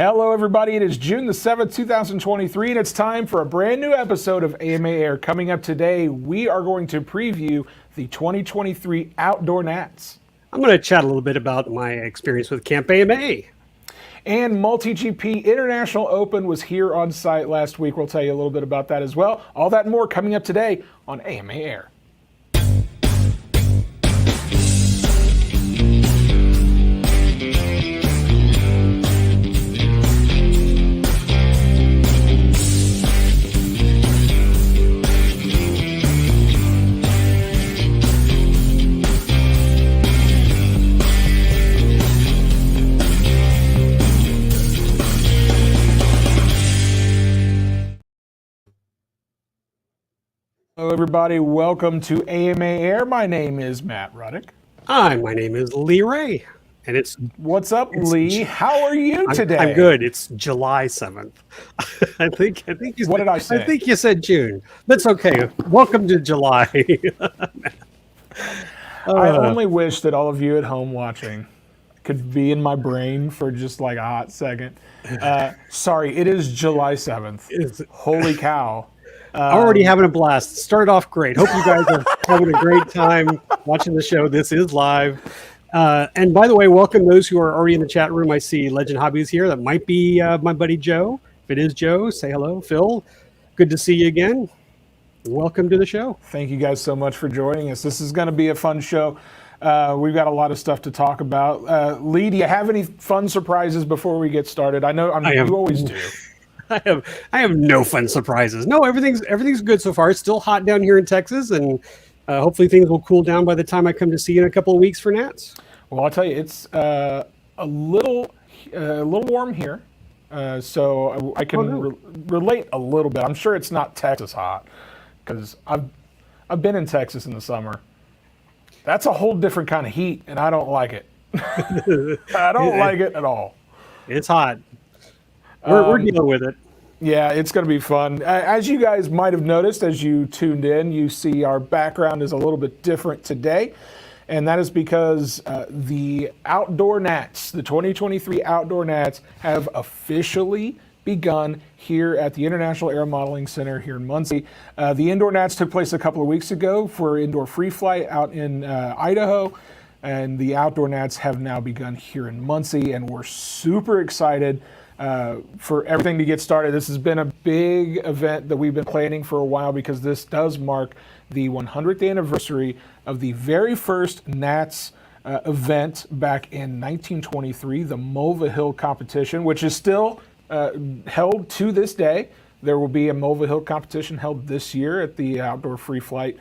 Hello, everybody. It is June the 7th, 2023, and it's time for a brand new episode of AMA Air. Coming up today, we are going to preview the 2023 Outdoor Nats. I'm going to chat a little bit about my experience with Camp AMA. And MultiGP International Open was here on site last week. We'll tell you a little bit about that as well. All that and more coming up today on AMA Air. Hello, everybody. Welcome to AMA Air. My name is Matt Ruddick. Hi, my name is Lee Ray. And What's up, Lee? How are you today? I'm good. It's July 7th. I think you said, what did I say? I think you said June. That's okay. Welcome to July. I only wish that all of you at home watching could be in my brain for just like a hot second. Sorry, it is July 7th. Holy cow. Already having a blast. Started off great. Hope you guys are having a great time watching the show. This is live. And by the way, welcome those who are already in the chat room. I see Legend Hobbies here. That might be my buddy Joe. If it is Joe, say hello. Phil, good to see you again. Welcome to the show. Thank you guys so much for joining us. This is going to be a fun show. We've got a lot of stuff to talk about. Lee, do you have any fun surprises before we get started? I know you always do. I have no fun surprises. No, everything's good so far. It's still hot down here in Texas, and hopefully things will cool down by the time I come to see you in a couple of weeks for Nats. Well, I'll tell you, it's a little warm here, so I can relate a little bit. I'm sure it's not Texas hot, because I've been in Texas in the summer. That's a whole different kind of heat, and I don't like it. I don't like it at all. It's hot. We're dealing with it. Yeah, it's going to be fun. As you guys might have noticed as you tuned in, you see our background is a little bit different today. And that is because the Outdoor Nats, the 2023 Outdoor Nats, have officially begun here at the International Air Modeling Center here in Muncie. The Indoor Nats took place a couple of weeks ago for indoor free flight out in Idaho. And the Outdoor Nats have now begun here in Muncie. And we're super excited for everything to get started. This has been a big event that we've been planning for a while because this does mark the 100th anniversary of the very first Nats event back in 1923, the Mulva Hill competition, which is still held to this day. There will be a Mulva Hill competition held this year at the outdoor free flight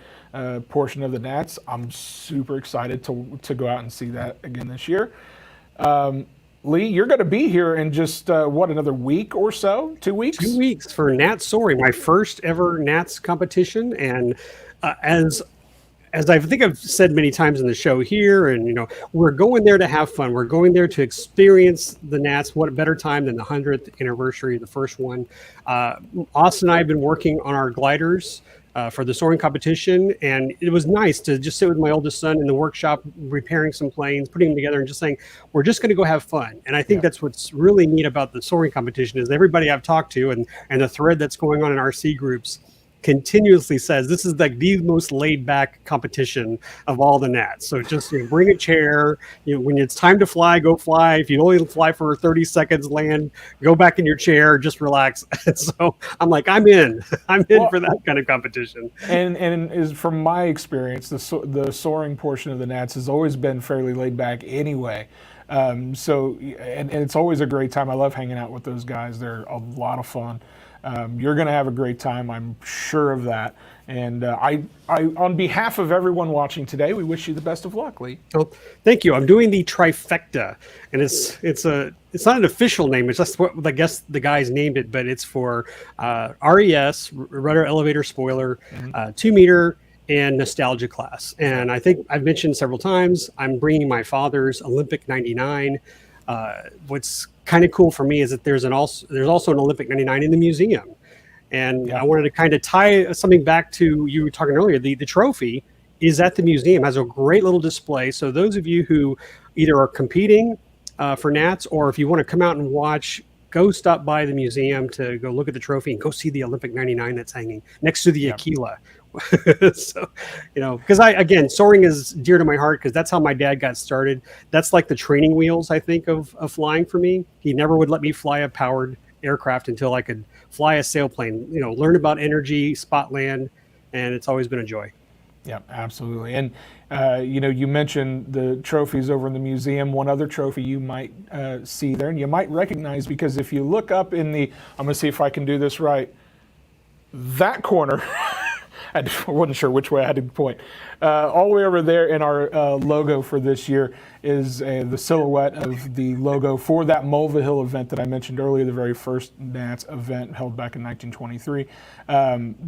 portion of the Nats. I'm super excited to go out and see that again this year. Lee, you're going to be here in just, another week or so? 2 weeks? 2 weeks for Nats Soaring, my first ever Nats competition. And as I think I've said many times in the show here, and, we're going there to have fun. We're going there to experience the Nats. What better time than the 100th anniversary, the first one. Austin and I have been working on our gliders for the soaring competition, and it was nice to just sit with my oldest son in the workshop repairing some planes, putting them together, and just saying we're just going to go have fun. And I think that's what's really neat about the soaring competition is everybody I've talked to and the thread that's going on in RC groups continuously says this is like the most laid back competition of all the Nats. So just bring a chair, when it's time to fly, go fly. If you only fly for 30 seconds, land, go back in your chair, just relax. So I'm like, I'm in for that kind of competition. And is from my experience, the soaring portion of the Nats has always been fairly laid back anyway. So it's always a great time. I love hanging out with those guys. They're a lot of fun. You're going to have a great time, I'm sure of that. And I, on behalf of everyone watching today, we wish you the best of luck, Lee. Oh, thank you. I'm doing the trifecta, and it's not an official name. It's just what I guess the guys named it, but it's for RES, rudder elevator spoiler, 2 meter, and nostalgia class. And I think I've mentioned several times, I'm bringing my father's Olympic 99. What's kind of cool for me is that there's also an Olympic 99 in the museum. And I wanted to kind of tie something back to you were talking earlier. The trophy is at the museum, has a great little display. So those of you who either are competing for Nats, or if you want to come out and watch go stop by the museum to go look at the trophy and go see the Olympic 99 that's hanging next to the Aquila. So, because again, soaring is dear to my heart because that's how my dad got started. That's like the training wheels, I think, of flying for me. He never would let me fly a powered aircraft until I could fly a sailplane, learn about energy, spot land, and it's always been a joy. Yeah, absolutely. And, you mentioned the trophies over in the museum. One other trophy you might see there, and you might recognize, because if you look up in I'm going to see if I can do this right, that corner, I wasn't sure which way I had to point, all the way over there in our logo for this year is the silhouette of the logo for that Mulva Hill event that I mentioned earlier, the very first NATS event held back in 1923.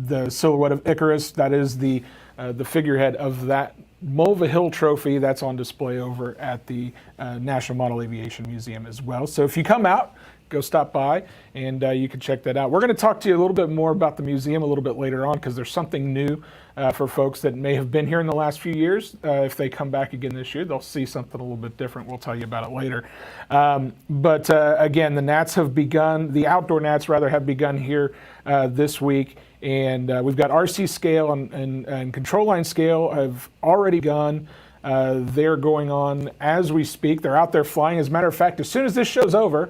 The silhouette of Icarus, that is the figurehead of that Mulva Hill trophy that's on display over at the National Model Aviation Museum as well. So if you come out, go stop by and you can check that out. We're going to talk to you a little bit more about the museum a little bit later on, because there's something new for folks that may have been here in the last few years. If they come back again this year, they'll see something a little bit different. We'll tell you about it later. But again, the NATS have begun, the outdoor NATS rather, have begun here this week. And we've got RC scale and control line scale have already begun. They're going on as we speak. They're out there flying. As a matter of fact, as soon as this show's over,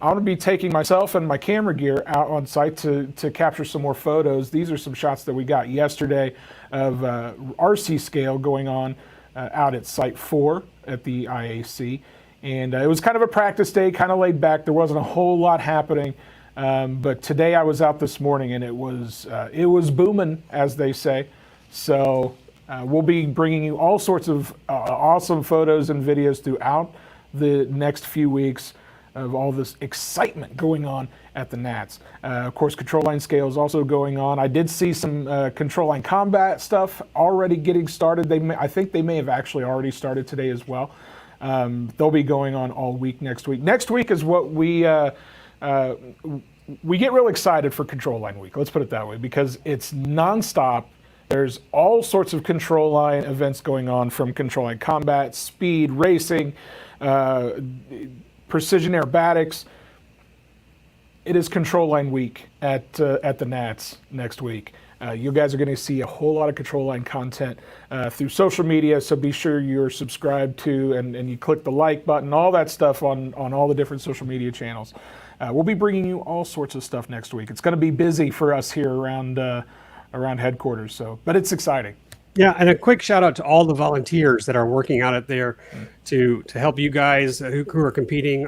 I'm going to be taking myself and my camera gear out on site to capture some more photos. These are some shots that we got yesterday of RC scale going on out at Site 4 at the IAC. And it was kind of a practice day, kind of laid back. There wasn't a whole lot happening. But today I was out this morning and it was booming, as they say. So we'll be bringing you all sorts of awesome photos and videos throughout the next few weeks of all this excitement going on at the NATS. Of course, control line scale is also going on. I did see some control line combat stuff already getting started. I think they may have actually already started today as well. They'll be going on all week next week. Next week is what we get real excited for Control Line Week. Let's put it that way, because it's nonstop. There's all sorts of control line events going on, from control line combat, speed, racing, precision aerobatics. It is Control Line Week at the NATS next week. You guys are going to see a whole lot of control line content through social media, so be sure you're subscribed to and you click the like button, all that stuff on all the different social media channels. We'll be bringing you all sorts of stuff next week. It's going to be busy for us here around headquarters, but it's exciting. Yeah, and a quick shout out to all the volunteers that are working out there to help you guys who are competing.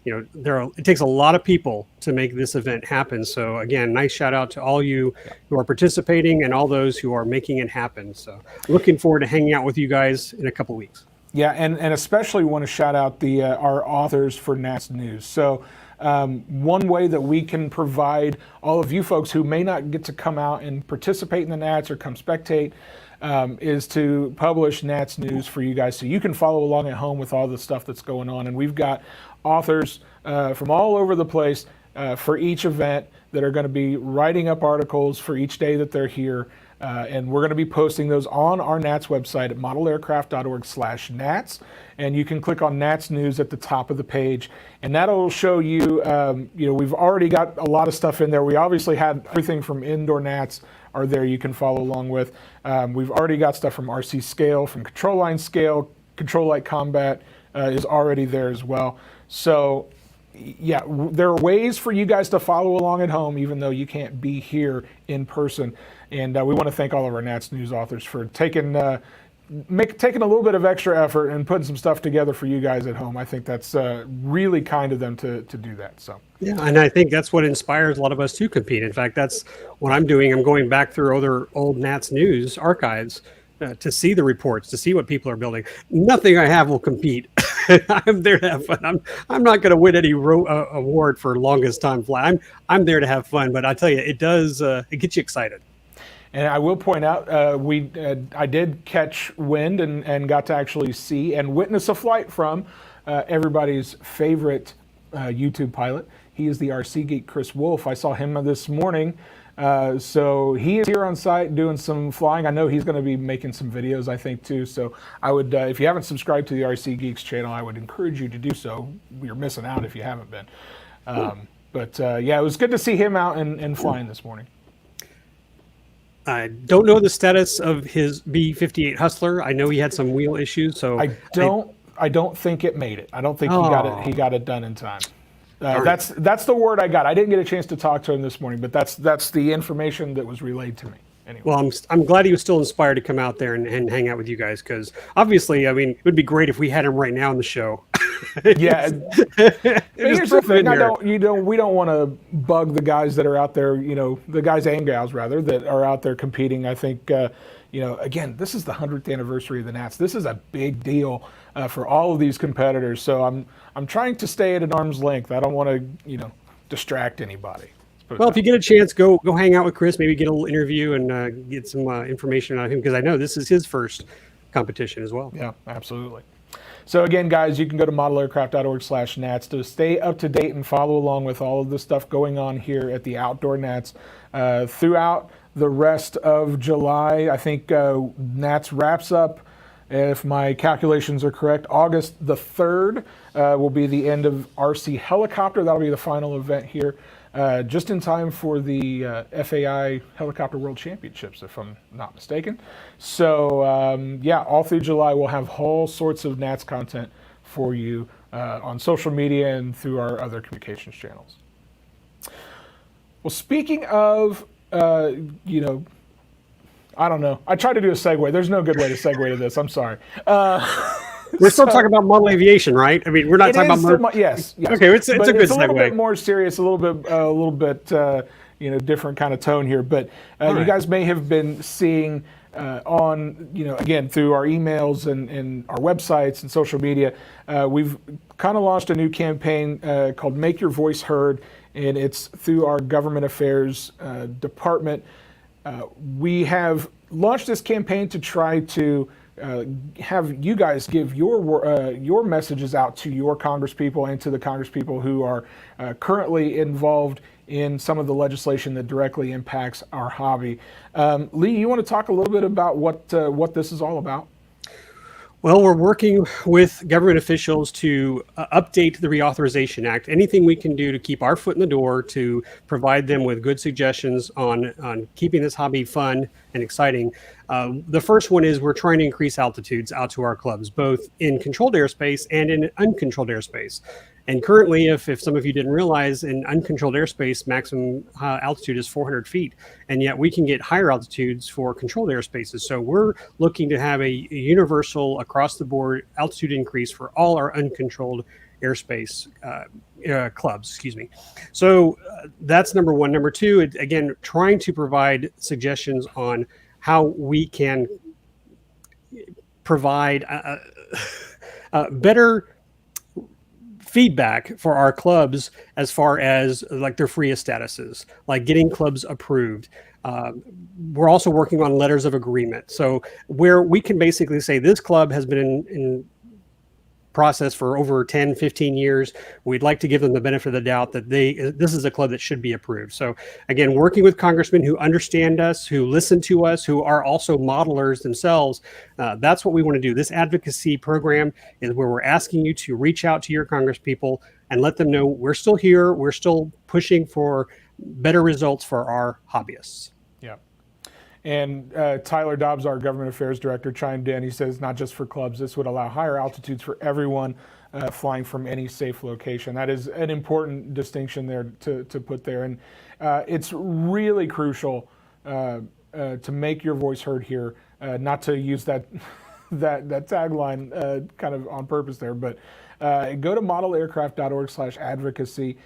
It takes a lot of people to make this event happen. So again, nice shout out to all you who are participating and all those who are making it happen. So looking forward to hanging out with you guys in a couple of weeks. Yeah, and especially want to shout out our authors for NATS News. So one way that we can provide all of you folks who may not get to come out and participate in the NATS or come spectate is to publish NATS News for you guys, so you can follow along at home with all the stuff that's going on. And we've got authors from all over the place for each event that are going to be writing up articles for each day that they're here. And we're going to be posting those on our NATS website at modelaircraft.org/NATS. And you can click on NATS News at the top of the page. And that'll show you, we've already got a lot of stuff in there. We obviously had everything from indoor NATS are there you can follow along with. We've already got stuff from RC scale, from control line scale, control line combat is already there as well. So yeah, there are ways for you guys to follow along at home, even though you can't be here in person. And we want to thank all of our NATS News authors for taking a little bit of extra effort and putting some stuff together for you guys at home. I think that's really kind of them to do that. So yeah, and I think that's what inspires a lot of us to compete. In fact, that's what I'm doing. I'm going back through other old NATS News archives to see the reports, to see what people are building. Nothing I have will compete. I'm there to have fun. I'm not going to win any award for longest time fly. I'm there to have fun, but I tell you, it does. It gets you excited. And I will point out, I did catch wind and got to actually see and witness a flight from everybody's favorite YouTube pilot. He is the RC geek, Chris Wolf. I saw him this morning. So he is here on site doing some flying. I know he's going to be making some videos, I think, too. So I would, if you haven't subscribed to the RC Geeks channel, I would encourage you to do so. You're missing out if you haven't been. Yeah, it was good to see him out and flying this morning. I don't know the status of his B-58 Hustler. I know he had some wheel issues, so I don't think it made it. I don't think he got it done in time. That's the word I got. I didn't get a chance to talk to him this morning, but that's the information that was relayed to me. Anyway. Well, I'm glad he was still inspired to come out there and hang out with you guys, because obviously, I mean, it would be great if we had him right now on the show. Yeah. Here's the thing. We don't want to bug the guys that are out there, the guys and gals rather, that are out there competing. I think, again, this is the 100th anniversary of the Nats. This is a big deal for all of these competitors. So I'm trying to stay at an arm's length. I don't want to, distract anybody. Well, if you get a chance, go hang out with Chris, maybe get a little interview and get some information on him, because I know this is his first competition as well. Yeah, absolutely. So again, guys, you can go to modelaircraft.org/Nats to stay up to date and follow along with all of the stuff going on here at the Outdoor Nats throughout the rest of July. I think Nats wraps up, if my calculations are correct, August the 3rd will be the end of RC Helicopter. That'll be the final event here. Just in time for the FAI Helicopter World Championships, if I'm not mistaken. So, all through July, we'll have all sorts of Nats content for you on social media and through our other communications channels. Well, speaking of, I don't know. I tried to do a segue. There's no good way to segue to this. I'm sorry. We're still talking about model aviation, right? I mean, we're not talking about yes. Okay, it's a good segue. It's a little bit more serious, a little bit, different kind of tone here. But you guys may have been seeing on, again, through our emails and our websites and social media, we've kind of launched a new campaign called Make Your Voice Heard, and it's through our government affairs department. We have launched this campaign to try to have you guys give your messages out to your congresspeople and to the congresspeople who are currently involved in some of the legislation that directly impacts our hobby. Lee, you want to talk a little bit about what this is all about? Well, we're working with government officials to update the Reauthorization Act. Anything we can do to keep our foot in the door, to provide them with good suggestions on keeping this hobby fun and exciting. The first one is we're trying to increase altitudes out to our clubs, both in controlled airspace and in uncontrolled airspace. And currently, if some of you didn't realize, in uncontrolled airspace, maximum altitude is 400 feet. And yet we can get higher altitudes for controlled airspaces. So we're looking to have a universal, across-the-board altitude increase for all our uncontrolled airspace clubs, So that's number one. Number two, again, trying to provide suggestions on how we can provide better feedback for our clubs as far as like their FRIA statuses, like getting clubs approved. We're also working on letters of agreement. So where we can basically say this club has been in process for over 10, 15 years. We'd like to give them the benefit of the doubt that this is a club that should be approved. So again, working with congressmen who understand us, who listen to us, who are also modelers themselves, that's what we want to do. This advocacy program is where we're asking you to reach out to your congresspeople and let them know we're still here, we're still pushing for better results for our hobbyists. Yeah. And Tyler Dobbs, our government affairs director, chimed in. He says, not just for clubs, this would allow higher altitudes for everyone flying from any safe location. That is an important distinction there to put there. And it's really crucial to make your voice heard here, not to use that tagline kind of on purpose there, but go to modelaircraft.org/advocacy.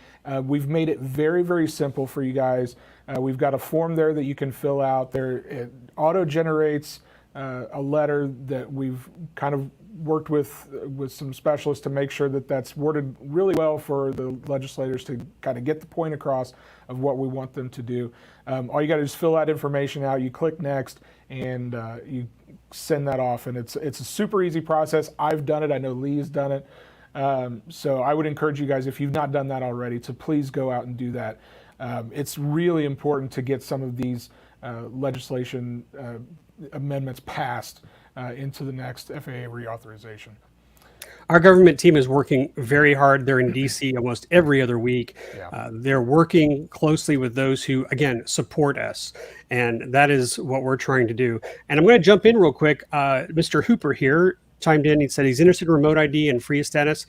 We've made it very, very simple for you guys. We've got a form there that you can fill out. It auto-generates a letter that we've kind of worked with some specialists to make sure that that's worded really well for the legislators to kind of get the point across of what we want them to do. All you got to do is fill that information out. You click next, and you send that off. And it's a super easy process. I've done it. I know Lee's done it. So I would encourage you guys, if you've not done that already, to please go out and do that. It's really important to get some of these legislation amendments passed into the next FAA reauthorization. Our government team is working very hard. They're in DC almost every other week. Yeah. They're working closely with those who, again, support us. And that is what we're trying to do. And I'm going to jump in real quick. Mr. Hooper here chimed in. He said he's interested in remote ID and FRIA status.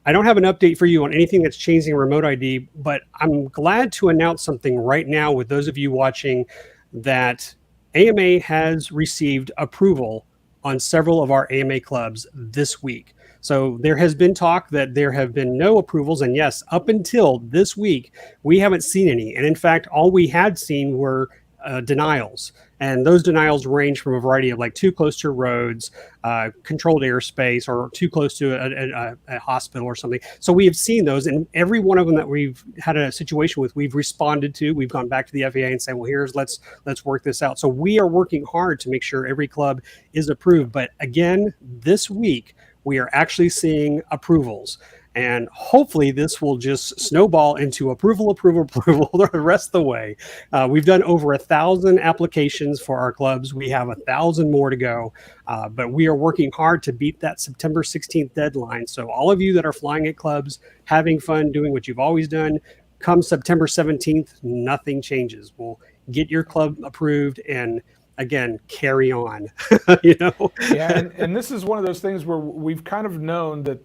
I don't have an update for you on anything that's changing remote ID, but I'm glad to announce something right now with those of you watching that AMA has received approval on several of our AMA clubs this week. So there has been talk that there have been no approvals. And yes, up until this week, we haven't seen any. And in fact, all we had seen were denials. And those denials range from a variety of like too close to roads, controlled airspace, or too close to a hospital or something. So we have seen those, and every one of them that we've had a situation with, we've responded to. We've gone back to the FAA and said, well, let's work this out. So we are working hard to make sure every club is approved. But again, this week, we are actually seeing approvals. And hopefully this will just snowball into approval the rest of the way. We've done over 1,000 applications for our clubs. We have 1,000 more to go, but we are working hard to beat that September 16th deadline. So all of you that are flying at clubs, having fun, doing what you've always done, come September 17th, nothing changes. We'll get your club approved and again, carry on, Yeah, and this is one of those things where we've kind of known that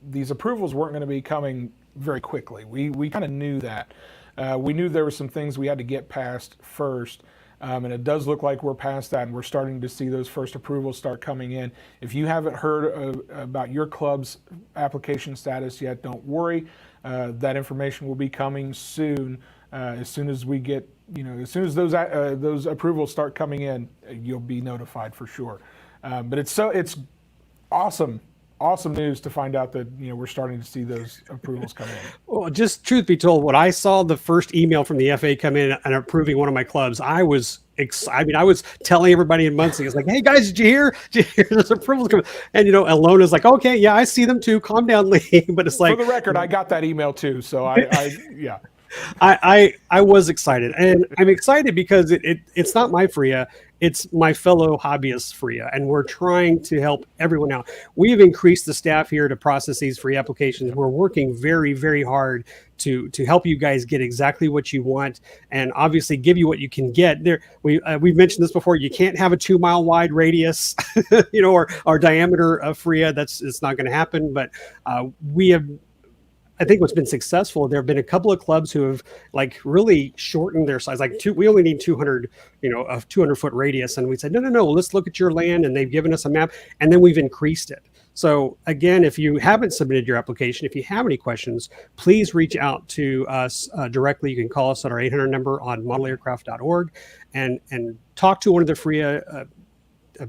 these approvals weren't going to be coming very quickly. We kind of knew that. We knew there were some things we had to get past first, and it does look like we're past that, and we're starting to see those first approvals start coming in. If you haven't heard about your club's application status yet, don't worry. That information will be coming soon. As soon as we get, as soon as those approvals start coming in, you'll be notified for sure. But it's awesome news to find out that we're starting to see those approvals come in. Well, just truth be told, when I saw the first email from the FAA come in and approving one of my clubs, I was excited. I was telling everybody in Muncie, it's like, hey guys, did you hear? There's approvals coming? And Alona's like, okay, yeah, I see them too. Calm down, Lee. But it's like, for the record, I got that email too. So yeah. I was excited, and I'm excited because it's not my FRIA, it's my fellow hobbyist FRIA, and we're trying to help everyone out. We've increased the staff here to process these free applications. We're working very, very hard to help you guys get exactly what you want, and obviously give you what you can get. We've mentioned this before. You can't have a 2-mile wide radius, or diameter of FRIA. It's not going to happen. But we have. I think what's been successful, there have been a couple of clubs who have really shortened their size. We only need 200, a 200-foot radius. And we said, no, let's look at your land. And they've given us a map, and then we've increased it. So again, if you haven't submitted your application, if you have any questions, please reach out to us directly. You can call us at our 800 number on modelaircraft.org and talk to one of the FRIA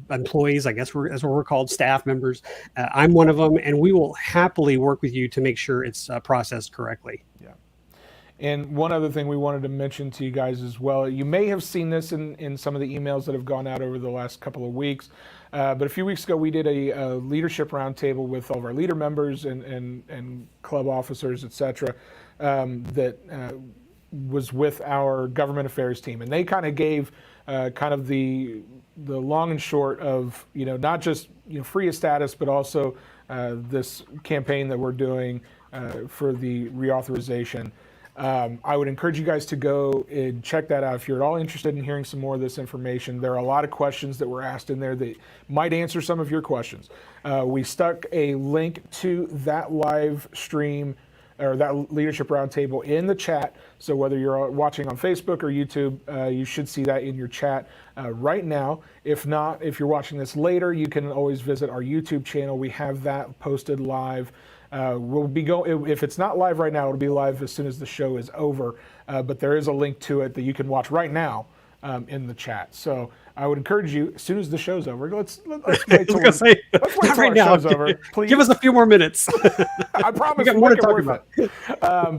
employees, I guess that's what we're called, staff members. I'm one of them, and we will happily work with you to make sure it's processed correctly. Yeah. And one other thing we wanted to mention to you guys as well, you may have seen this in some of the emails that have gone out over the last couple of weeks, but a few weeks ago we did a leadership roundtable with all of our leader members and club officers, etc., that was with our government affairs team, and they kind of gave kind of the long and short of not just FRIA status, but also this campaign that we're doing for the reauthorization. I would encourage you guys to go and check that out if you're at all interested in hearing some more of this information. There are a lot of questions that were asked in there that might answer some of your questions. We stuck a link to that live stream or that leadership roundtable in the chat. So whether you're watching on Facebook or YouTube, you should see that in your chat right now. If not, if you're watching this later, you can always visit our YouTube channel. We have that posted live. We'll be if it's not live right now, it'll be live as soon as the show is over. But there is a link to it that you can watch right now in the chat. So I would encourage you, as soon as the show's over, let's wait till our show's over. Please give us a few more minutes. I promise we'll make it worth it.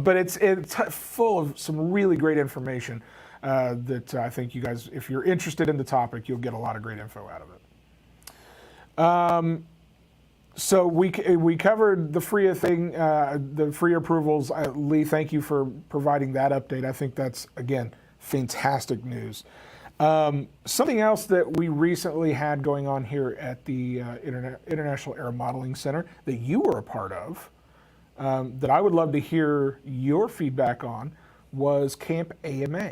But it's full of some really great information that I think you guys, if you're interested in the topic, you'll get a lot of great info out of it. So we covered the FRIA thing, the FRIA approvals. Lee, thank you for providing that update. I think that's, again, fantastic news. Something else that we recently had going on here at the International Air Modeling Center that you were a part of, that I would love to hear your feedback on, was Camp AMA.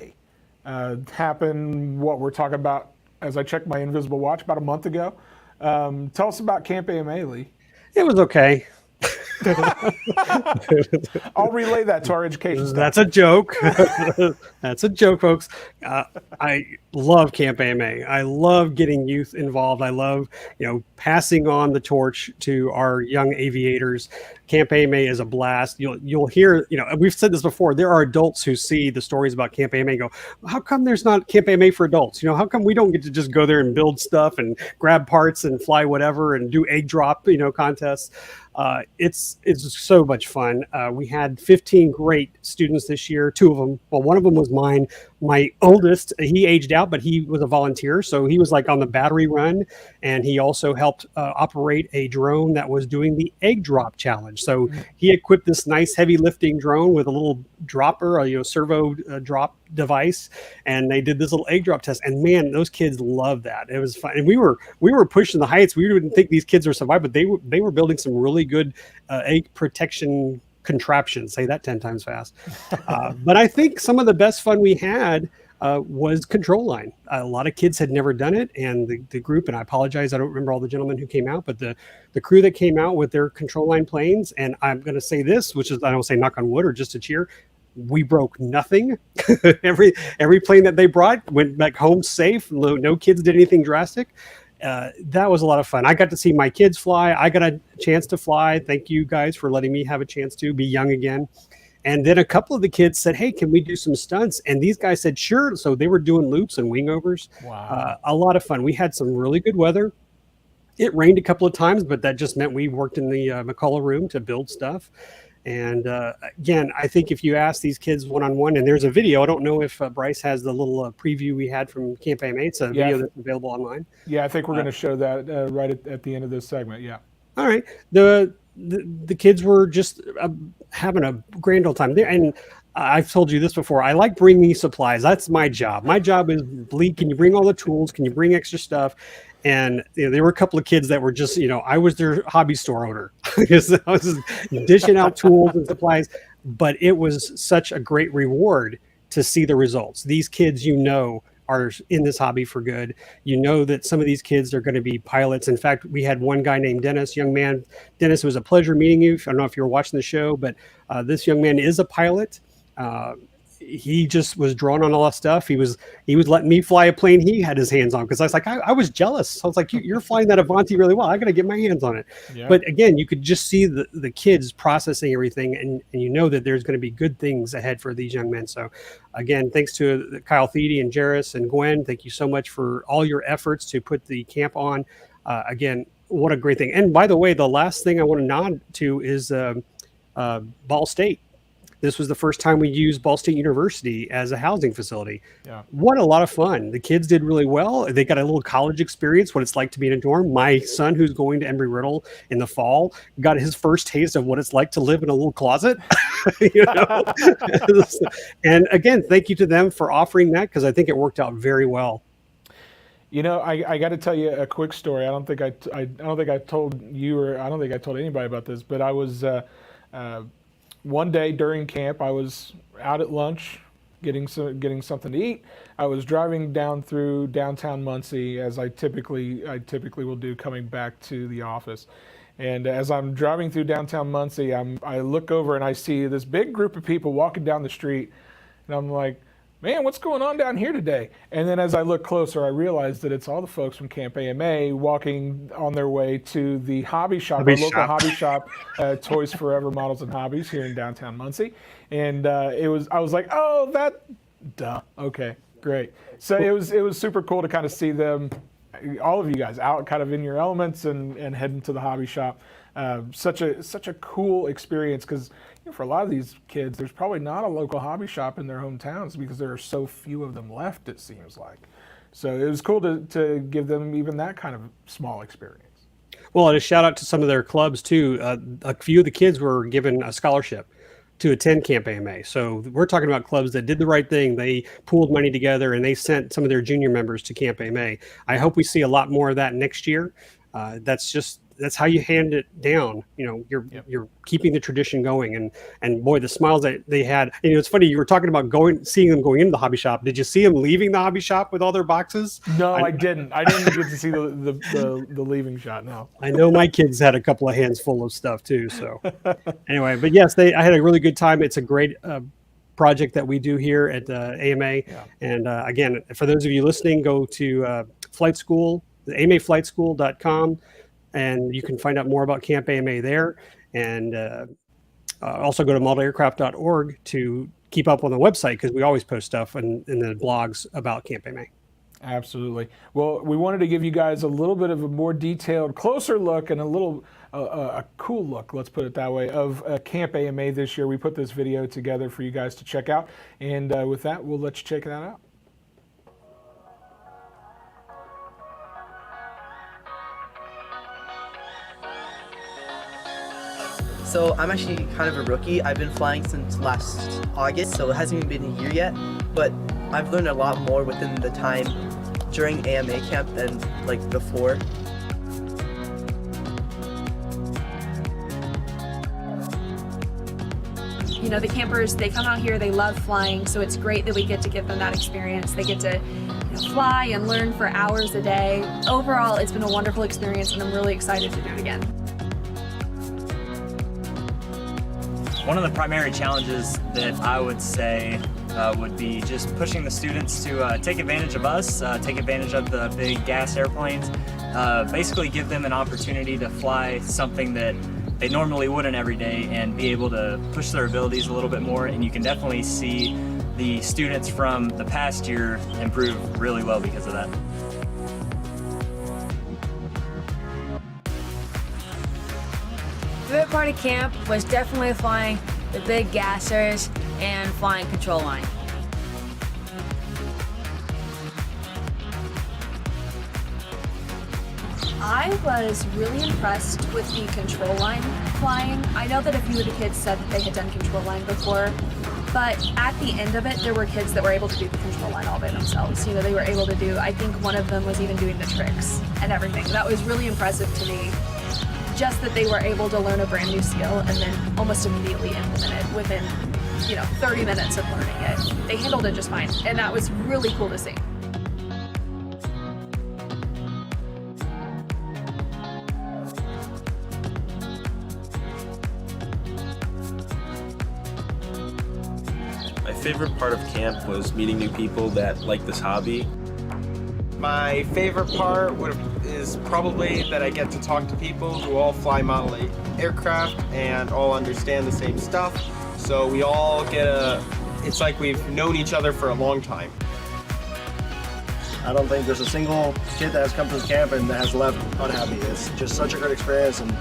Happened, what we're talking about, as I checked my invisible watch, about a month ago. Tell us about Camp AMA, Lee. It was okay. I'll relay that to our education staff. That's a joke. That's a joke, folks. I love Camp AMA. I love getting youth involved. I love, passing on the torch to our young aviators. Camp AMA is a blast. You'll hear, we've said this before. There are adults who see the stories about Camp AMA and go, how come there's not Camp AMA for adults? How come we don't get to just go there and build stuff and grab parts and fly whatever and do egg drop, contests? It's so much fun. We had 15 great students this year. 2 of them, well, one of them was mine. My oldest, he aged out, but he was a volunteer. So he was like on the battery run, and he also helped operate a drone that was doing the egg drop challenge. So he equipped this nice heavy lifting drone with a little dropper, a servo drop device, and they did this little egg drop test. And man, those kids loved that. It was fun, and we were pushing the heights. We didn't think these kids would survive, but they were building some really good egg protection contraptions. Say that 10 times fast. But I think some of the best fun we had was control line. A lot of kids had never done it, and the group, and I apologize, I don't remember all the gentlemen who came out, but the crew that came out with their control line planes, and I'm going to say this, which is, I don't say knock on wood or just to cheer, we broke nothing. every plane that they brought went back home safe. No kids did anything drastic. That was a lot of fun. I got to see my kids fly. I got a chance to fly. Thank you guys for letting me have a chance to be young again. And then a couple of the kids said, hey, can we do some stunts? And these guys said, sure. So they were doing loops and wingovers. Wow. A lot of fun. We had some really good weather. It rained a couple of times, but that just meant we worked in the McCullough room to build stuff. And again, I think if you ask these kids one-on-one, and there's a video, I don't know if Bryce has the little preview we had from Camp AMA. It's a video that's available online. Yeah, I think we're going to show that right at the end of this segment. Yeah. All right. The kids were just having a grand old time there. And I've told you this before. I like bringing supplies. That's my job. My job is, Lee, can you bring all the tools? Can you bring extra stuff? And there were a couple of kids that were just, I was their hobby store owner. I was just dishing out tools and supplies. But it was such a great reward to see the results. These kids, are in this hobby for good. That some of these kids are going to be pilots. In fact, we had one guy named Dennis, young man. Dennis, it was a pleasure meeting you. I don't know if you were watching the show, but this young man is a pilot. He just was drawn on all that stuff. He was letting me fly a plane he had his hands on, because I was like, I was jealous. I was like, you're flying that Avanti really well. I got to get my hands on it. Yeah. But again, you could just see the kids processing everything, and that there's going to be good things ahead for these young men. So again, thanks to Kyle Thiede and Jairus and Gwen. Thank you so much for all your efforts to put the camp on. Again, what a great thing. And by the way, the last thing I want to nod to is Ball State. This was the first time we used Ball State University as a housing facility. Yeah. What a lot of fun. The kids did really well. They got a little college experience, what it's like to be in a dorm. My son, who's going to Embry-Riddle in the fall, got his first taste of what it's like to live in a little closet. And again, thank you to them for offering that, because I think it worked out very well. I got to tell you a quick story. I don't think I told you, or I don't think I told anybody about this, but I was one day during camp, I was out at lunch getting something to eat. I was driving down through downtown Muncie, as I typically will do, coming back to the office. And as I'm driving through downtown Muncie, I look over and I see this big group of people walking down the street, and I'm like, man, what's going on down here today? And then as I look closer, I realize that it's all the folks from Camp AMA walking on their way to the hobby shop, our local hobby shop, Toys Forever Models and Hobbies here in downtown Muncie. And I was like, oh, okay, great. So it was super cool to kind of see them, all of you guys, out kind of in your elements and heading to the hobby shop. Such a cool experience, because for a lot of these kids, there's probably not a local hobby shop in their hometowns, because there are so few of them left, it seems like. So it was cool to give them even that kind of small experience. Well, and a shout out to some of their clubs too. A few of the kids were given a scholarship to attend Camp AMA. So we're talking about clubs that did the right thing. They pooled money together and they sent some of their junior members to Camp AMA. I hope we see a lot more of that next year. That's how you hand it down. You're keeping the tradition going, and boy, the smiles that they had. And it's funny, you were talking about seeing them going into the hobby shop. Did you see them leaving the hobby shop with all their boxes? No, I didn't. I didn't get to see the leaving shot. No. I know my kids had a couple of hands full of stuff too. So anyway, but yes, I had a really good time. It's a great project that we do here at AMA. Yeah. And again, for those of you listening, go to flight school, amaflightschool.com. And you can find out more about Camp AMA there. And also go to multiaircraft.org to keep up on the website, because we always post stuff in the blogs about Camp AMA. Absolutely. Well, we wanted to give you guys a little bit of a more detailed, closer look and a cool look, let's put it that way, of Camp AMA this year. We put this video together for you guys to check out. And with that, we'll let you check that out. So I'm actually kind of a rookie. I've been flying since last August, so it hasn't even been a year yet, but I've learned a lot more within the time during AMA camp than like before. You know, the campers, they come out here, they love flying, so it's great that we get to give them that experience. They get to fly and learn for hours a day. Overall, it's been a wonderful experience, and I'm really excited to do it again. One of the primary challenges that I would say would be just pushing the students to take advantage of us, take advantage of the big gas airplanes, basically give them an opportunity to fly something that they normally wouldn't every day and be able to push their abilities a little bit more. And you can definitely see the students from the past year improve really well because of that. The favorite part of camp was definitely flying the big gassers and flying control line. I was really impressed with the control line flying. I know that a few of the kids said that they had done control line before, but at the end of it, there were kids that were able to do the control line all by themselves. You know, they were able to do, I think one of them was even doing the tricks and everything. That was really impressive to me. Just that they were able to learn a brand new skill and then almost immediately implement it within, 30 minutes of learning it. They handled it just fine, and that was really cool to see. My favorite part of camp was meeting new people that like this hobby. My favorite part is probably that I get to talk to people who all fly Model 8 aircraft and all understand the same stuff. So we all it's like we've known each other for a long time. I don't think there's a single kid that has come to the camp and that has left unhappy. It's just such a great experience, and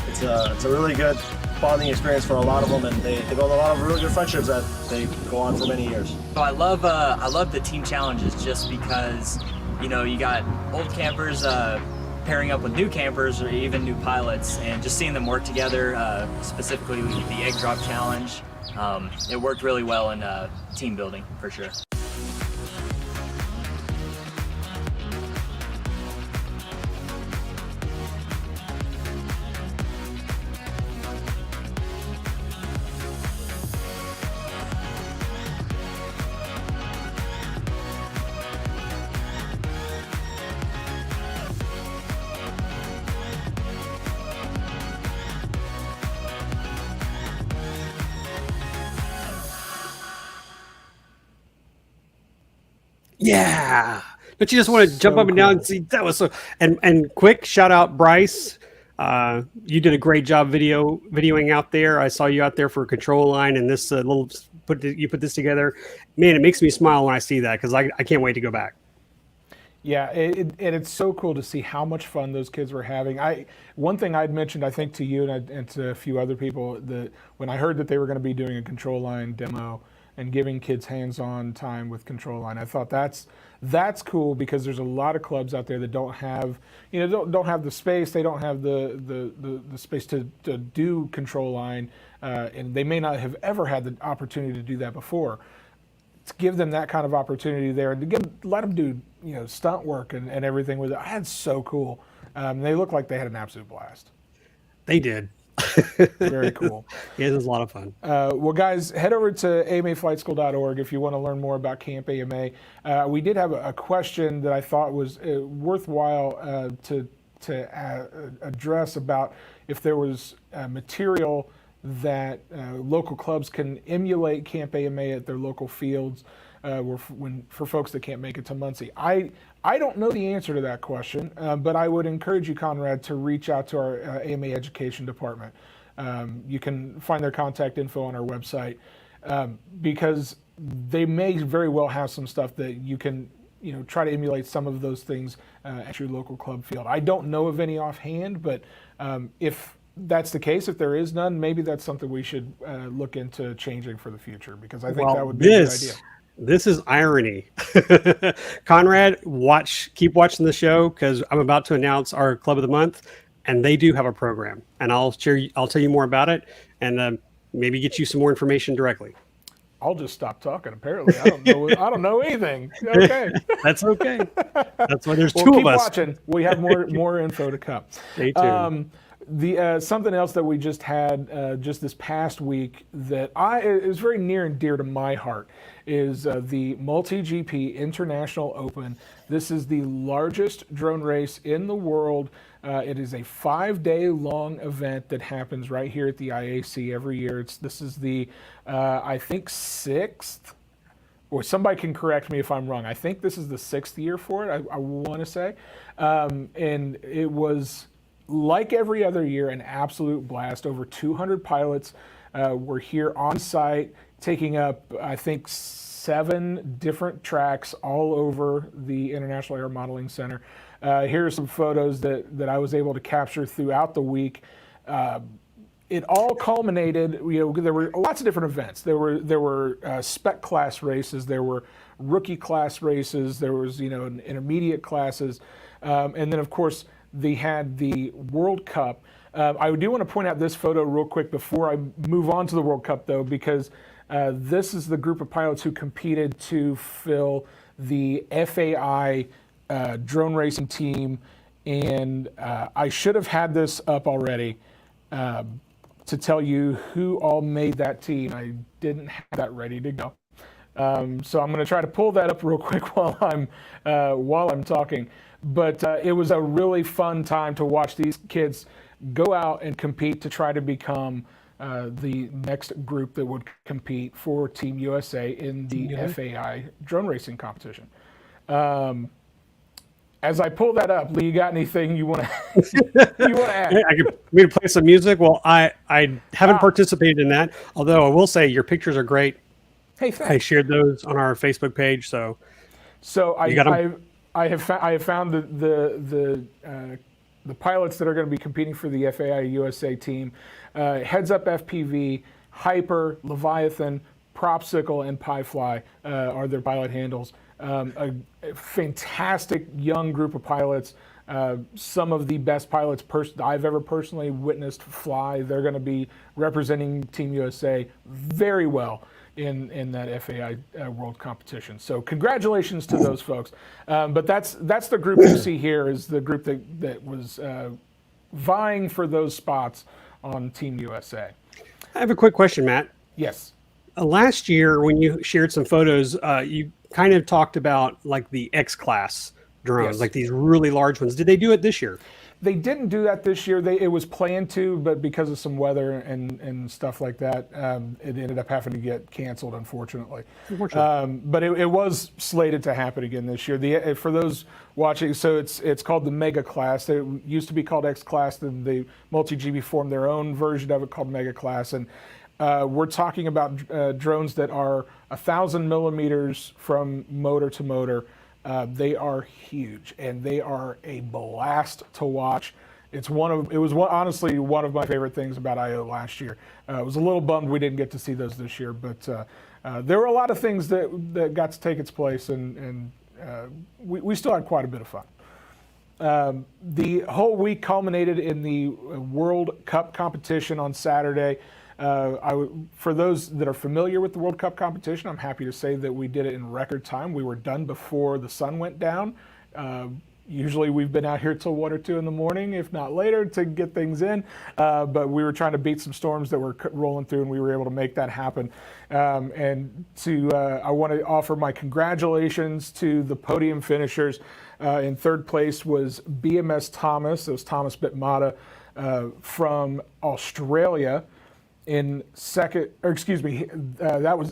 it's a really good bonding experience for a lot of them, and they build a lot of really good friendships that they go on for many years. So I love the team challenges just because you got old campers pairing up with new campers or even new pilots, and just seeing them work together, specifically the egg drop challenge. It worked really well in team building for sure. Yeah. Don't you just want to jump up and down and see? That was so. And quick shout out, Bryce. You did a great job videoing out there. I saw you out there for a control line, and this you put this together. Man, it makes me smile when I see that, because I can't wait to go back. Yeah, it's so cool to see how much fun those kids were having. One thing I'd mentioned, I think, to you and to a few other people, when I heard that they were going to be doing a control line demo and giving kids hands-on time with control line. I thought that's cool because there's a lot of clubs out there that don't have, don't have the space. They don't have the space to do control line, and they may not have ever had the opportunity to do that before. To give them that kind of opportunity there and to let them do, stunt work and everything with it. That's so cool. They look like they had an absolute blast. They did. Very cool. Yeah, it was a lot of fun. Well, guys, head over to amaflightschool.org if you want to learn more about Camp AMA. We did have a question that I thought was worthwhile to address about if there was material that local clubs can emulate Camp AMA at their local fields for folks that can't make it to Muncie. I don't know the answer to that question, but I would encourage you, Conrad, to reach out to our AMA Education Department. You can find their contact info on our website because they may very well have some stuff that you can try to emulate some of those things at your local club field. I don't know of any offhand, but if that's the case, if there is none, maybe that's something we should look into changing for the future because I think that would be a good idea. This is irony. Conrad, keep watching the show because I'm about to announce our Club of the Month, and they do have a program, and I'll tell you more about it, and maybe get you some more information directly. I'll just stop talking. Apparently, I don't know anything. Okay, that's okay. That's why there's two keep of us. Watching. We have more info to come. Stay tuned. Something else that we just had just this past week that is very near and dear to my heart is the MultiGP International Open. This is the largest drone race in the world. It is a 5-day long event that happens right here at the IAC every year. This is the, I think, 6th, or somebody can correct me if I'm wrong. I think this is the 6th year for it, I want to say. And it was, like every other year, an absolute blast. Over 200 pilots were here on site, taking up, I think, 7 different tracks all over the International Air Modeling Center. Here are some photos that I was able to capture throughout the week. It all culminated, there were lots of different events. There were spec class races, there were rookie class races, there was, intermediate classes, and then of course they had the World Cup. I do want to point out this photo real quick before I move on to the World Cup though, because this is the group of pilots who competed to fill the FAI drone racing team, and I should have had this up already to tell you who all made that team. I didn't have that ready to go, so I'm going to try to pull that up real quick while I'm talking. But it was a really fun time to watch these kids go out and compete to try to become the next group that would compete for Team USA in the FAI drone racing competition. As I pull that up, Lee, you got anything you want to add? Me to play some music? Well, I haven't participated in that, although I will say your pictures are great. Hey, thanks. I shared those on our Facebook page, so I have found the pilots that are going to be competing for the FAI USA team. Heads Up FPV, Hyper, Leviathan, Propsicle, and Piefly are their pilot handles. A fantastic young group of pilots. Some of the best pilots I've ever personally witnessed fly. They're going to be representing Team USA very well in that FAI World Competition. So congratulations to those folks. But that's the group you see here is the group that was vying for those spots on Team USA. I have a quick question, Matt. Yes. Last year, when you shared some photos, you kind of talked about like the X-class drones, Yes. like these really large ones. Did they do it this year? They didn't do that this year. It was planned to, but because of some weather and stuff like that, it ended up having to get canceled, unfortunately. But it was slated to happen again this year. For those watching, so it's called the Mega Class. It used to be called X Class, then the MultiGP formed their own version of it called Mega Class. And we're talking about drones that are 1,000 millimeters from motor to motor. They are huge and they are a blast to watch. Honestly one of my favorite things about IO last year. I was a little bummed we didn't get to see those this year, but there were a lot of things that got to take its place, and we still had quite a bit of fun. The whole week culminated in the World Cup competition on Saturday. For those that are familiar with the World Cup competition, I'm happy to say that we did it in record time. We were done before the sun went down. Usually we've been out here till 1 or 2 in the morning, if not later, to get things in. But we were trying to beat some storms that were rolling through, and we were able to make that happen. I want to offer my congratulations to the podium finishers. In third place was BMS Thomas. It was Thomas Bitmata from Australia. In second, or excuse me,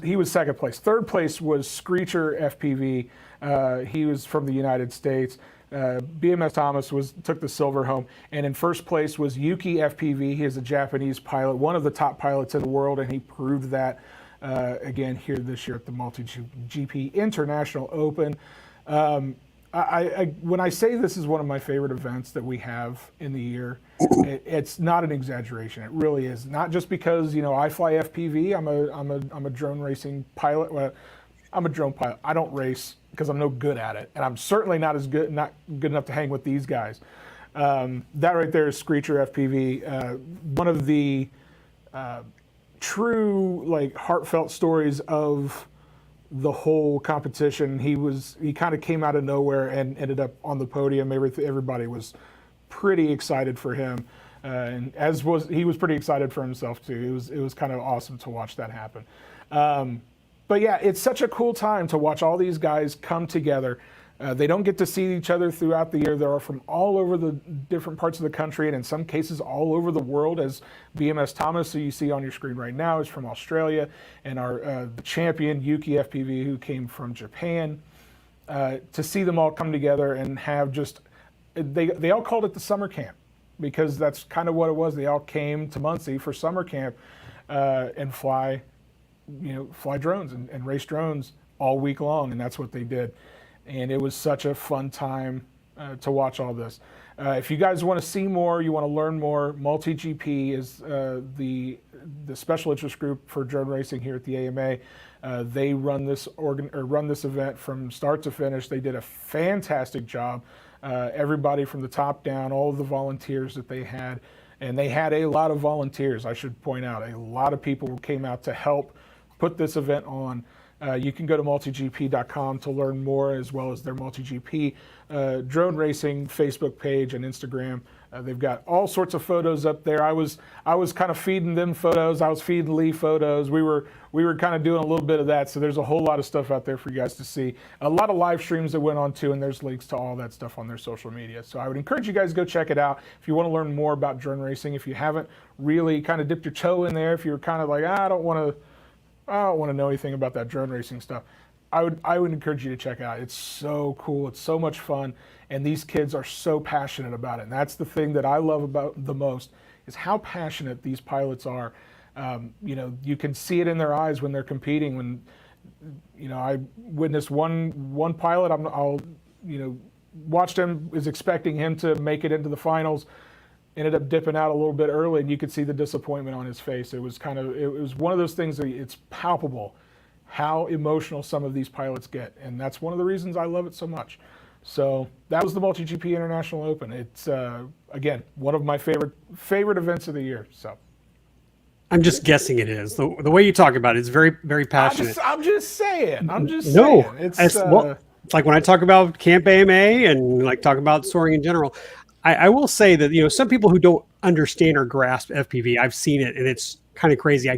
he was second place. Third place was Screecher FPV. He was from the United States. BMS Thomas took the silver home, and in first place was Yuki FPV. He is a Japanese pilot, one of the top pilots in the world, and he proved that again here this year at the MultiGP International Open. When I say this is one of my favorite events that we have in the year, it's not an exaggeration. It really is. Not just because I fly FPV. I'm a drone racing pilot. Well, I'm a drone pilot. I don't race because I'm no good at it, and I'm certainly not good enough to hang with these guys. That right there is Screecher FPV, one of the true heartfelt stories of the whole competition. He kind of came out of nowhere and ended up on the podium. Everybody was pretty excited for him, and he was pretty excited for himself too. It was kind of awesome to watch that happen. But yeah, it's such a cool time to watch all these guys come together. They don't get to see each other throughout the year. They're from all over the different parts of the country, and in some cases all over the world, as BMS Thomas, who you see on your screen right now, is from Australia, and our the champion, Yuki FPV, who came from Japan. To see them all come together and have they all called it the summer camp, because that's kind of what it was. They all came to Muncie for summer camp and fly drones and race drones all week long, and that's what they did. And it was such a fun time to watch all this. If you guys want to see more, you want to learn more, MultiGP is the special interest group for drone racing here at the AMA. They run this event from start to finish. They did a fantastic job. Everybody from the top down, all of the volunteers that they had, and they had a lot of volunteers, I should point out. A lot of people came out to help put this event on. You can go to multigp.com to learn more, as well as their MultiGP drone racing Facebook page and Instagram. They've got all sorts of photos up there. I was kind of feeding them photos. I was feeding Lee photos. We were kind of doing a little bit of that. So there's a whole lot of stuff out there for you guys to see. A lot of live streams that went on too, and there's links to all that stuff on their social media. So I would encourage you guys to go check it out if you want to learn more about drone racing. If you haven't really kind of dipped your toe in there, if you're kind of like, I don't want to know anything about that drone racing stuff, I would encourage you to check it out. It's so cool. It's so much fun. And these kids are so passionate about it. And that's the thing that I love about the most, is how passionate these pilots are. You can see it in their eyes when they're competing. When, I witnessed one pilot, watched him, was expecting him to make it into the finals, ended up dipping out a little bit early, and you could see the disappointment on his face. It was one of those things that it's palpable how emotional some of these pilots get, and that's one of the reasons I love it so much. So that was the MultiGP International Open. It's again one of my favorite events of the year. So I'm just guessing it is the way you talk about it is very, very passionate. I'm just saying. It's like when I talk about Camp AMA and talk about soaring in general. I will say that, some people who don't understand or grasp FPV, I've seen it and it's kind of crazy. I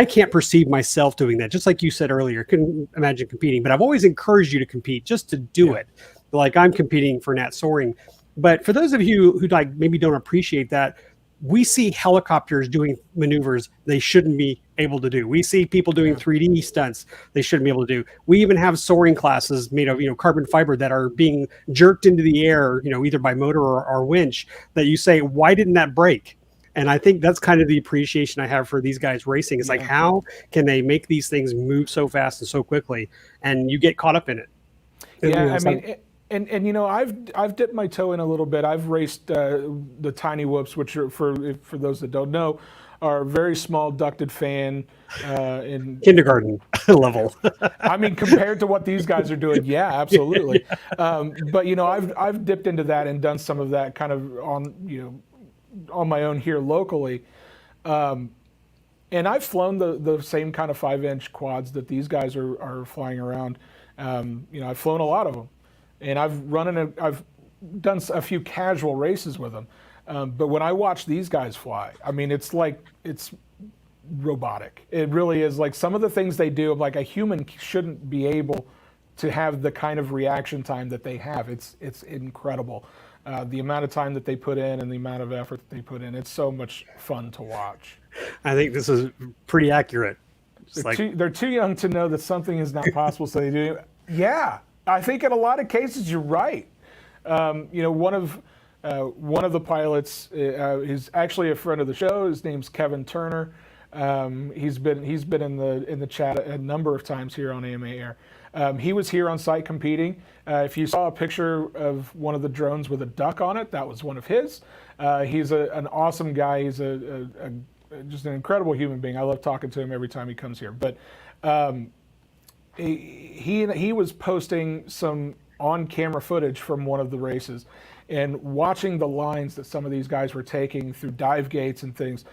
can't perceive myself doing that. Just like you said earlier, couldn't imagine competing, but I've always encouraged you to compete just to do it. Like I'm competing for Nat Soaring. But for those of you who maybe don't appreciate that, we see helicopters doing maneuvers they shouldn't be able to do. We see people doing 3D stunts they shouldn't be able to do. We even have soaring classes made of carbon fiber that are being jerked into the air, either by motor or winch, that you say, why didn't that break? And I think that's kind of the appreciation I have for these guys racing. It's like, how can they make these things move so fast and so quickly? And you get caught up in it. I've dipped my toe in a little bit. I've raced the tiny whoops, which are for those that don't know, our very small ducted fan in Kindergarten level. I mean, compared to what these guys are doing, yeah, absolutely. But you know, I've dipped into that and done some of that kind of on my own here locally. And I've flown the same kind of 5-inch quads that these guys are flying around. I've flown a lot of them, and I've done a few casual races with them. But when I watch these guys fly, I mean, it's robotic. It really is. Like, some of the things they do, like, a human shouldn't be able to have the kind of reaction time that they have. It's incredible. The amount of time that they put in and the amount of effort that they put in. It's so much fun to watch. I think this is pretty accurate. They're too young to know that something is not possible, so they do. Yeah, I think in a lot of cases you're right. One of the pilots is actually a friend of the show. His name's Kevin Turner. He's been in the chat a number of times here on AMA Air. He was here on site competing. If you saw a picture of one of the drones with a duck on it, that was one of his. He's an awesome guy. He's just an incredible human being. I love talking to him every time he comes here. But he was posting some on-camera footage from one of the races, and watching the lines that some of these guys were taking through dive gates and things.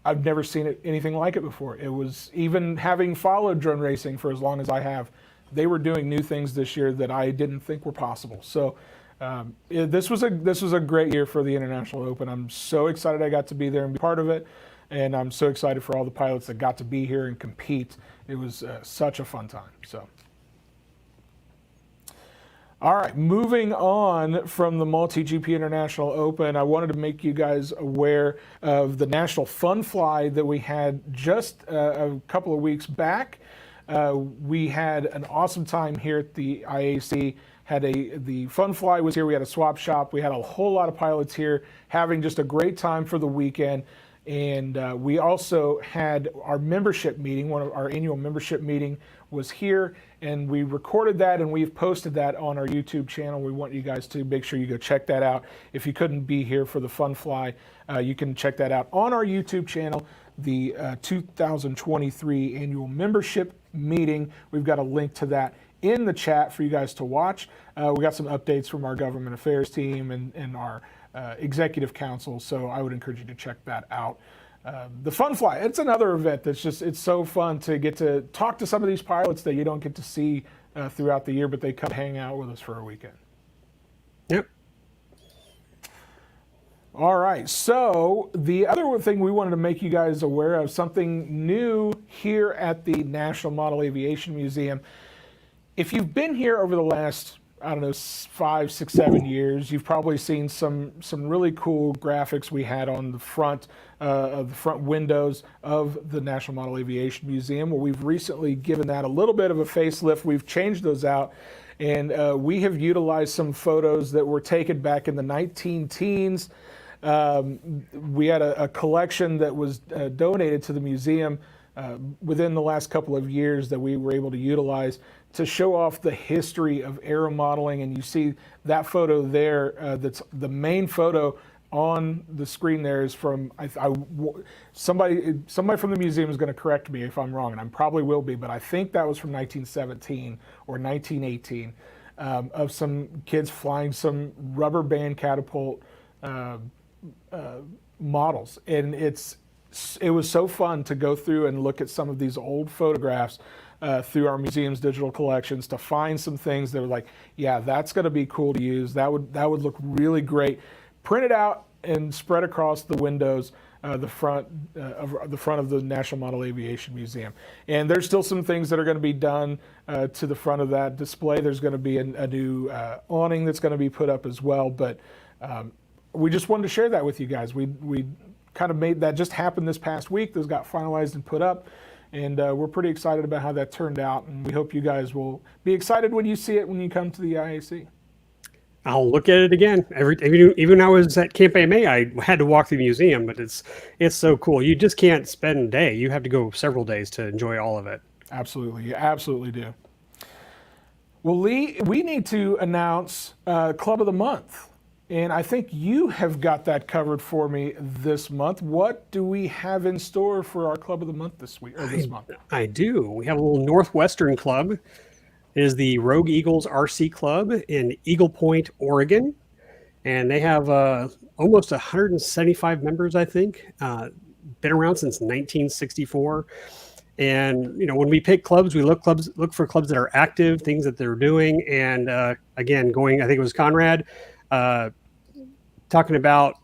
I've never seen anything like it before. It was, even having followed drone racing for as long as I have, they were doing new things this year that I didn't think were possible. So this was a great year for the International Open. I'm so excited I got to be there and be part of it, and I'm so excited for all the pilots that got to be here and compete. It was such a fun time. So. All right, moving on from the MultiGP International Open, I wanted to make you guys aware of the National Fun Fly that we had just a couple of weeks back. We had an awesome time here at the IAC. The Fun Fly was here. We had a swap shop. We had a whole lot of pilots here having just a great time for the weekend. And we also had our membership meeting. One of our annual membership meeting was here, and we recorded that and we've posted that on our YouTube channel. We want you guys to make sure you go check that out. If you couldn't be here for the Fun Fly, you can check that out on our YouTube channel. The 2023 annual membership meeting. We've got a link to that in the chat for you guys to watch. We got some updates from our government affairs team and our executive council, so I would encourage you to check that out. The Fun Fly, it's another event it's so fun to get to talk to some of these pilots that you don't get to see throughout the year, but they come hang out with us for a weekend. Yep. All right, so the other thing we wanted to make you guys aware of, something new here at the National Model Aviation Museum. If you've been here over the last, I don't know, 5, 6, 7 years, you've probably seen some really cool graphics we had on the front of the front windows of the National Model Aviation Museum. Well, we've recently given that a little bit of a facelift. We've changed those out, and we have utilized some photos that were taken back in the 19-teens. We had a collection that was donated to the museum within the last couple of years that we were able to utilize to show off the history of aeromodeling. And you see that photo there, that's the main photo on the screen there is from, somebody from the museum is going to correct me if I'm wrong, and I probably will be, but I think that was from 1917 or 1918, of some kids flying some rubber band catapult models. And it was so fun to go through and look at some of these old photographs through our museum's digital collections to find some things that were like, yeah, that's going to be cool to use. That would look really great. Printed out and spread across the windows, the front of the National Model Aviation Museum. And there's still some things that are going to be done to the front of that display. There's going to be a new awning that's going to be put up as well. But we just wanted to share that with you guys. We kind of made that just happen this past week. Those got finalized and put up. And we're pretty excited about how that turned out. And we hope you guys will be excited when you see it when you come to the IAC. I'll look at it again. Even when I was at Camp AMA, I had to walk through the museum, but it's so cool. You just can't spend a day. You have to go several days to enjoy all of it. Absolutely. You absolutely do. Well, Lee, we need to announce Club of the Month. And I think you have got that covered for me this month. What do we have in store for our Club of the Month this week or this month? I do. We have a little Northwestern club. It is the Rogue Eagles RC Club in Eagle Point, Oregon. And they have almost 175 members, I think. Been around since 1964. And when we pick clubs, we look for clubs that are active, things that they're doing. And again, I think it was Conrad talking about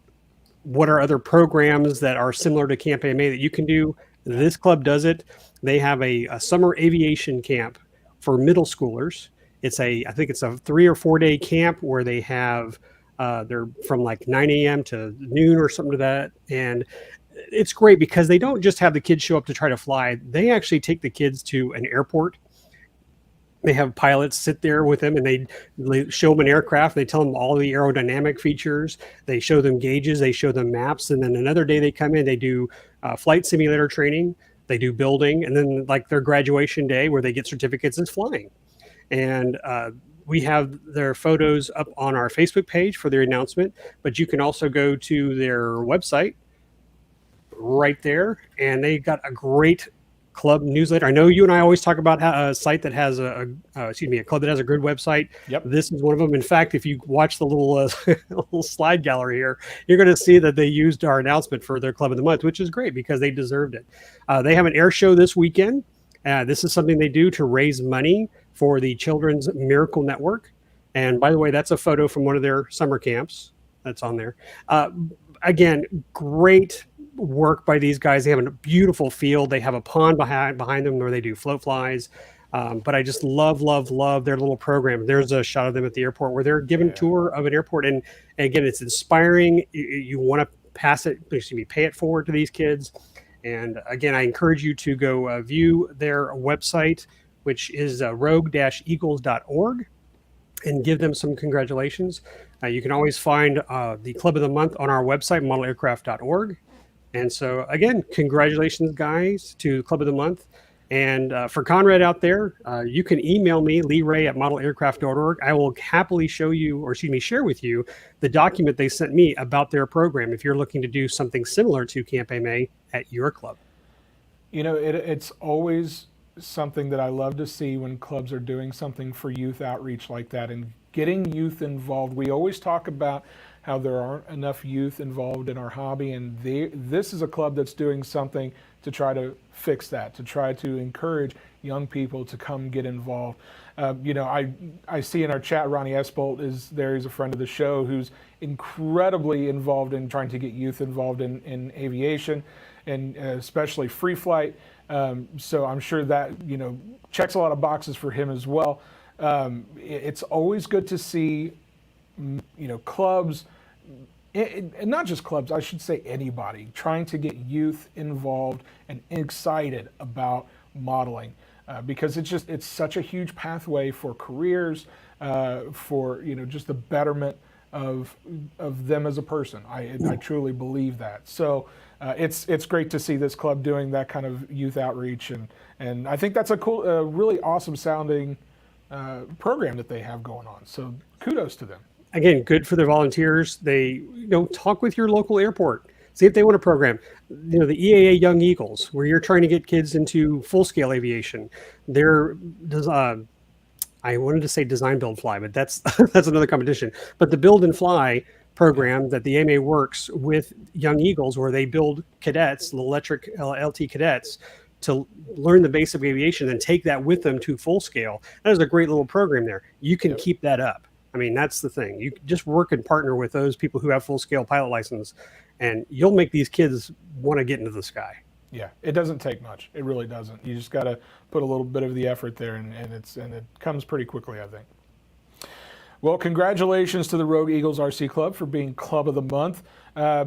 what are other programs that are similar to Camp AMA that you can do. This club does it. They have a summer aviation camp for middle schoolers. I think it's a 3 or 4 day camp where they have they're from like 9 a.m. to noon or something to that. And it's great because they don't just have the kids show up to try to fly. They actually take the kids to an airport. They have pilots sit there with them and they show them an aircraft. They tell them all the aerodynamic features. They show them gauges. They show them maps. And then another day they come in, they do flight simulator training. They do building. And then like their graduation day where they get certificates is flying. And we have their photos up on our Facebook page for their announcement, but you can also go to their website right there. And they got a great club newsletter. I know you and I always talk about a site that has a club that has a good website. Yep. This is one of them. In fact, if you watch the little little slide gallery here, you're going to see that they used our announcement for their Club of the Month, which is great because they deserved it. They have an air show this weekend. This is something they do to raise money for the Children's Miracle Network. And by the way, that's a photo from one of their summer camps that's on there. Again, great work by these guys. They have a beautiful field. They have a pond behind them where they do float flies. But I just love their little program. There's a shot of them at the airport where they're giving a tour of an airport. And again, it's inspiring. You want to pay it forward to these kids. And again, I encourage you to go view their website, which is rogue-eagles.org, and give them some congratulations. You can always find the Club of the Month on our website, modelaircraft.org. And so, again, congratulations, guys, to Club of the Month. And for Conrad out there, you can email me, leeray@modelaircraft.org. I will happily share with you the document they sent me about their program if you're looking to do something similar to Camp AMA at your club. It's always something that I love to see when clubs are doing something for youth outreach like that and getting youth involved. We always talk about how there aren't enough youth involved in our hobby, and this is a club that's doing something to try to fix that, to try to encourage young people to come get involved. I see in our chat Ronnie Esbolt is there. He's a friend of the show who's incredibly involved in trying to get youth involved in aviation and especially free flight. So I'm sure that checks a lot of boxes for him as well. It's always good to see clubs, and not just clubs, I should say anybody, trying to get youth involved and excited about modeling because it's such a huge pathway for careers, for just the betterment of them as a person. I truly believe that. So it's great to see this club doing that kind of youth outreach, and I think that's a cool, really awesome sounding program that they have going on. So kudos to them. Again, good for their volunteers. They talk with your local airport. See if they want a program. The EAA Young Eagles, where you're trying to get kids into full-scale aviation. They're I wanted to say design, build, fly, but that's another competition. But the build and fly program that the AMA works with Young Eagles, where they build cadets, electric LT cadets, to learn the basics of aviation and take that with them to full scale. That is a great little program there. You can keep that up. I mean, that's the thing. You just work and partner with those people who have full-scale pilot license, and you'll make these kids want to get into the sky. Yeah, it doesn't take much. It really doesn't. You just got to put a little bit of the effort there, and it comes pretty quickly, I think. Well, congratulations to the Rogue Eagles RC Club for being Club of the Month.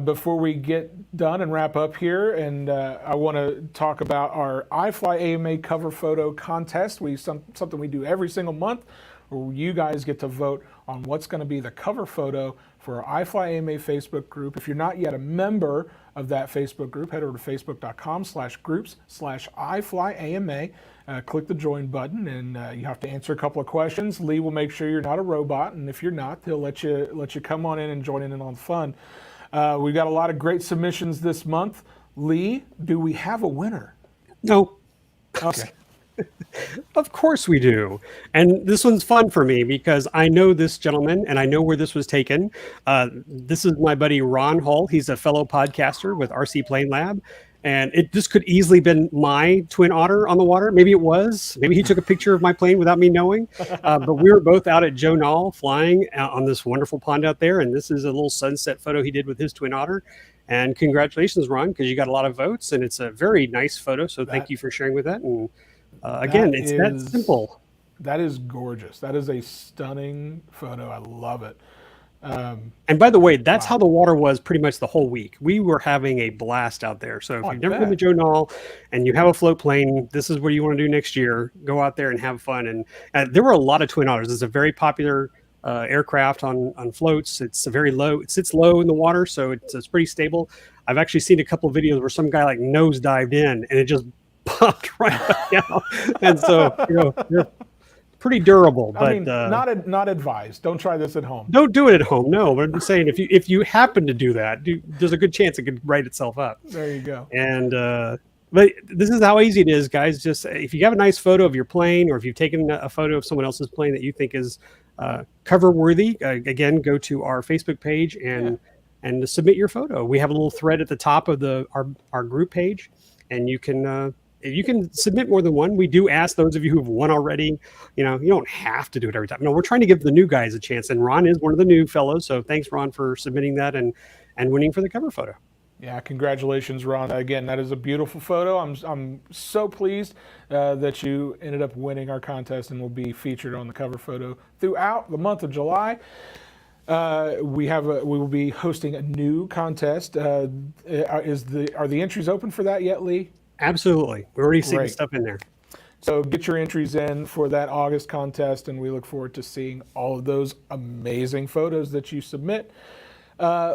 Before we get done and wrap up here, and I want to talk about our IFlyAMA cover photo contest. Something we do every single month, where you guys get to vote on what's going to be the cover photo for our IFlyAMA Facebook group. If you're not yet a member of that Facebook group, head over to facebook.com/groups/IFlyAMA. Click the join button, and you have to answer a couple of questions. Lee will make sure you're not a robot, and if you're not, he'll let you come on in and join in on the fun. We've got a lot of great submissions this month. Lee, do we have a winner? No. Okay. Of course we do. And this one's fun for me because I know this gentleman and I know where this was taken. This is my buddy Ron Hull. He's a fellow podcaster with RC Plane Lab. And this could easily been my twin otter on the water. Maybe it was. Maybe he took a picture of my plane without me knowing. But we were both out at Joe Knoll flying on this wonderful pond out there. And this is a little sunset photo he did with his twin otter. And congratulations, Ron, because you got a lot of votes. And it's a very nice photo. So thank you for sharing with that. And again, it's that simple. That is gorgeous. That is a stunning photo. I love it. And by the way, that's how the water was pretty much the whole week. We were having a blast out there. So if you've never been to Joe Knoll and you have a float plane, this is what you want to do next year. Go out there and have fun. And there were a lot of twin otters. It's a very popular aircraft on floats. It's a very low. It sits low in the water, so it's pretty stable. I've actually seen a couple of videos where some guy like nose dived in and it just popped right back down. And so they're pretty durable. But I mean, not advised. Don't try this at home. Don't do it at home. No, but I'm saying if you happen to do that, there's a good chance it could write itself up. There you go. And but this is how easy it is, guys. Just if you have a nice photo of your plane, or if you've taken a photo of someone else's plane that you think is cover worthy, again, go to our Facebook page and submit your photo. We have a little thread at the top of our group page, and you can submit more than one. We do ask those of you who have won already, you don't have to do it every time. No, we're trying to give the new guys a chance, and Ron is one of the new fellows. So thanks, Ron, for submitting that and winning for the cover photo. Yeah, congratulations, Ron. Again, that is a beautiful photo. I'm so pleased that you ended up winning our contest and will be featured on the cover photo throughout the month of July. We will be hosting a new contest. Are the entries open for that yet, Lee? Absolutely. We're already seeing stuff in there. So get your entries in for that August contest, and we look forward to seeing all of those amazing photos that you submit.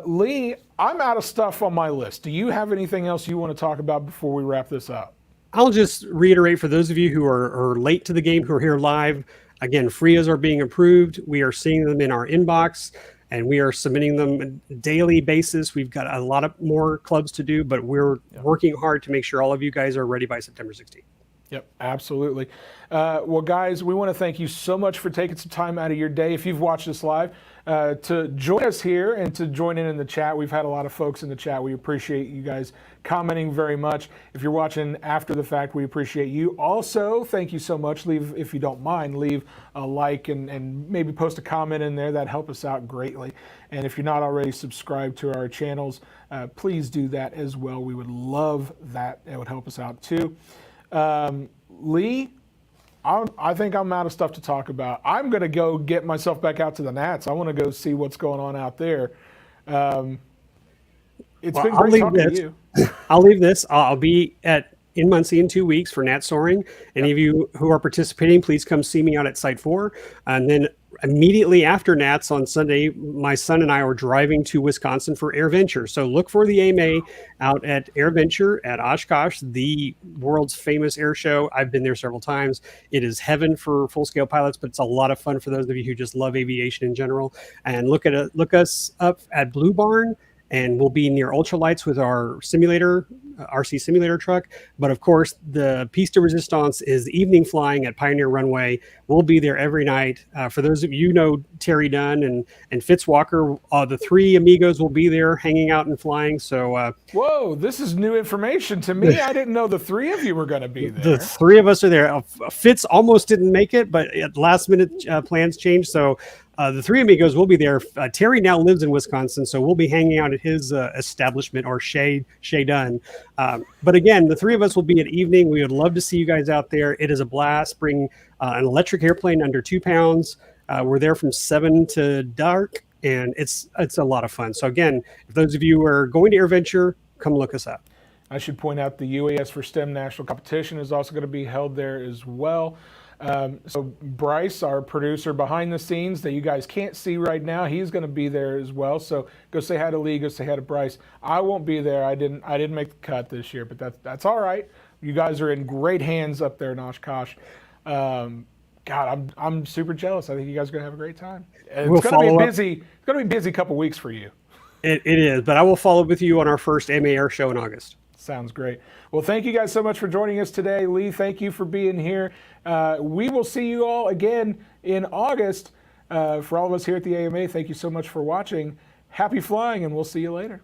Lee, I'm out of stuff on my list. Do you have anything else you want to talk about before we wrap this up? I'll just reiterate for those of you who are late to the game, who are here live, again, FRIAs are being approved. We are seeing them in our inbox, and we are submitting them on a daily basis. We've got a lot of more clubs to do, but we're working hard to make sure all of you guys are ready by September 16th. Yep, absolutely. Well, guys, we want to thank you so much for taking some time out of your day, if you've watched this live, to join us here and to join in the chat. We've had a lot of folks in the chat. We appreciate you guys commenting very much. If you're watching after the fact, we appreciate you. Also, thank you so much. If you don't mind, leave a like and maybe post a comment in there. That helps us out greatly. And if you're not already subscribed to our channels, please do that as well. We would love that. It would help us out too. Lee, I think I'm out of stuff to talk about. I'm going to go get myself back out to the Nats. I want to go see what's going on out there. It's been great talking to you. I'll leave this. I'll be in Muncie in 2 weeks for Nat Soaring. Any of you who are participating, please come see me out at Site 4. And then immediately after Nats on Sunday, my son and I are driving to Wisconsin for AirVenture. So look for the AMA out at AirVenture at Oshkosh, the world's famous air show. I've been there several times. It is heaven for full-scale pilots, but it's a lot of fun for those of you who just love aviation in general. And look us up at Blue Barn, and we'll be near ultralights with our simulator, RC simulator truck. But of course, the Piste de Resistance is evening flying at Pioneer Runway. We'll be there every night. For those of you know Terry Dunn and Fitz Walker, the three amigos will be there hanging out and flying. So, whoa, this is new information to me. I didn't know the three of you were going to be there. The three of us are there. Fitz almost didn't make it, but at last minute plans changed. So the three amigos will be there. Terry now lives in Wisconsin, so we'll be hanging out at his establishment, or Shea Dunn. But again, the three of us will be at evening. We would love to see you guys out there. It is a blast. Bring an electric airplane under 2 pounds. We're there from 7 to dark, and it's a lot of fun. So again, if those of you are going to AirVenture, come look us up. I should point out the UAS for STEM National Competition is also going to be held there as well. So Bryce, our producer behind the scenes that you guys can't see right now, he's going to be there as well. So go say hi to Lee, go say hi to Bryce. I won't be there. I didn't make the cut this year, but that's all right. You guys are in great hands up there in Oshkosh. God, I'm super jealous. I think you guys are going to have a great time. It's going to be a busy couple weeks for you. It is, but I will follow with you on our first AMA Air show in August. Sounds great. Well, thank you guys so much for joining us today. Lee, thank you for being here. We will see you all again in August. For all of us here at the AMA, thank you so much for watching. Happy flying, and we'll see you later.